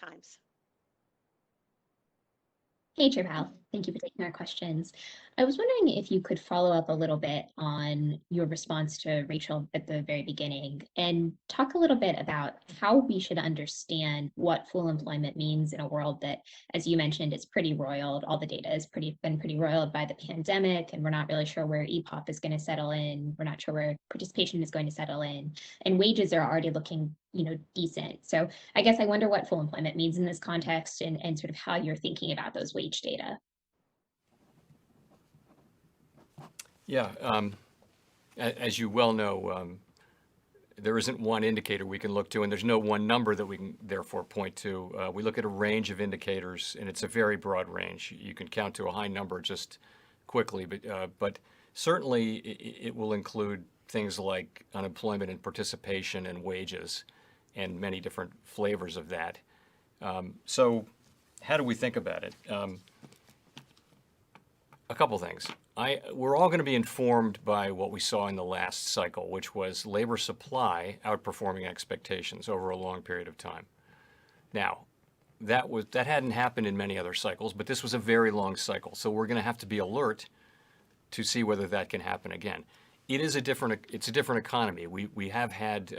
times. Hey, Chair Powell. Thank you for taking our questions. I was wondering if you could follow up a little bit on your response to Rachel at the very beginning and talk a little bit about how we should understand what full employment means in a world that, as you mentioned, is pretty roiled. All the data has been pretty roiled by the pandemic, and we're not really sure where EPOP is going to settle in. We're not sure where participation is going to settle in, and wages are already looking, decent. So I guess I wonder what full employment means in this context and sort of how you're thinking about those wage data. Yeah, as you well know, there isn't one indicator we can look to, and there's no one number that we can therefore point to. We look at a range of indicators, and it's a very broad range. You can count to a high number just quickly, but certainly it will include things like unemployment and participation and wages, and many different flavors of that. So, how do we think about it? A couple things. We're all going to be informed by what we saw in the last cycle, which was labor supply outperforming expectations over a long period of time. Now, that hadn't happened in many other cycles, but this was a very long cycle, so we're going to have to be alert to see whether that can happen again. It's a different economy. We have had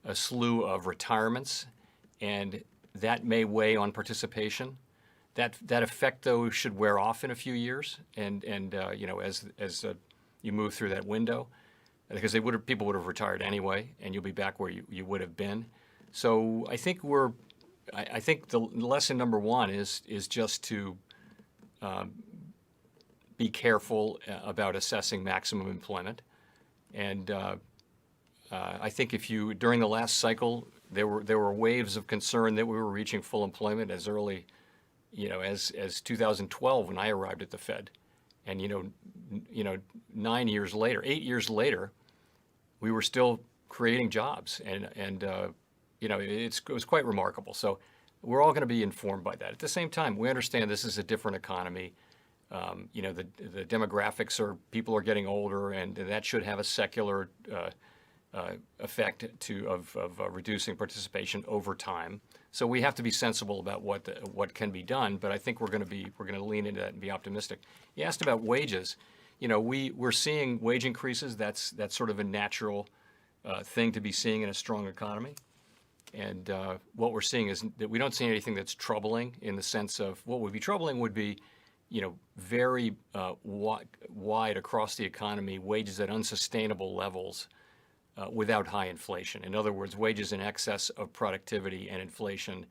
a slew of retirements, and that may weigh on participation. That effect, though, should wear off in a few years, and as you move through that window, because people would have retired anyway, and you'll be back where you would have been. So I think the lesson number one is just to be careful about assessing maximum employment, and I think during the last cycle there were waves of concern that we were reaching full employment as early as 2012 when I arrived at the Fed, and 8 years later, we were still creating jobs, and it was quite remarkable. So we're all going to be informed by that. At the same time, we understand this is a different economy. The demographics people are getting older, and that should have a secular effect of reducing participation over time. So we have to be sensible about what can be done, but I think we're going to lean into that and be optimistic. You asked about wages. We're seeing wage increases. That's sort of a natural thing to be seeing in a strong economy. And what we're seeing is that we don't see anything that's troubling, in the sense of what would be troubling would be, very wide across the economy, wages at unsustainable levels. Without high inflation. In other words, wages in excess of productivity and inflation,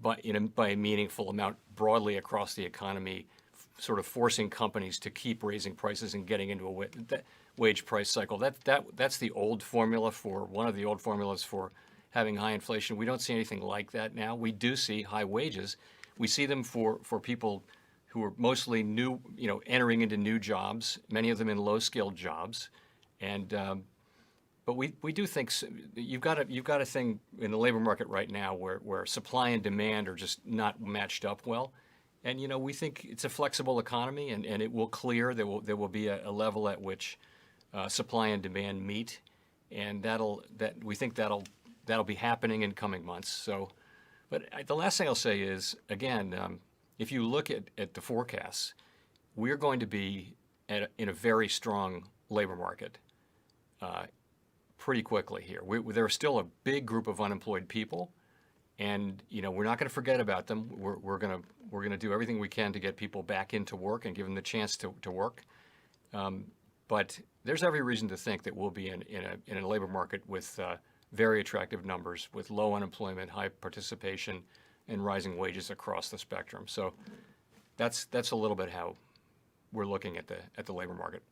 but by a meaningful amount broadly across the economy, sort of forcing companies to keep raising prices and getting into a wage price cycle. That's the old formula one of the old formulas for having high inflation. We don't see anything like that now. We do see high wages. We see them for people who are mostly new, entering into new jobs, many of them in low-skilled jobs, and but we do think you've got a thing in the labor market right now where supply and demand are just not matched up well, and we think it's a flexible economy, and it will clear. There will be a level at which supply and demand meet, and we think that'll be happening in coming months. So, but the last thing I'll say is, again, if you look at the forecasts, we're going to be in a very strong labor market. Pretty quickly here. There's still a big group of unemployed people, and we're not going to forget about them. We're going to do everything we can to get people back into work and give them the chance to work. But there's every reason to think that we'll be in a labor market with very attractive numbers, with low unemployment, high participation, and rising wages across the spectrum. So that's a little bit how we're looking at the labor market.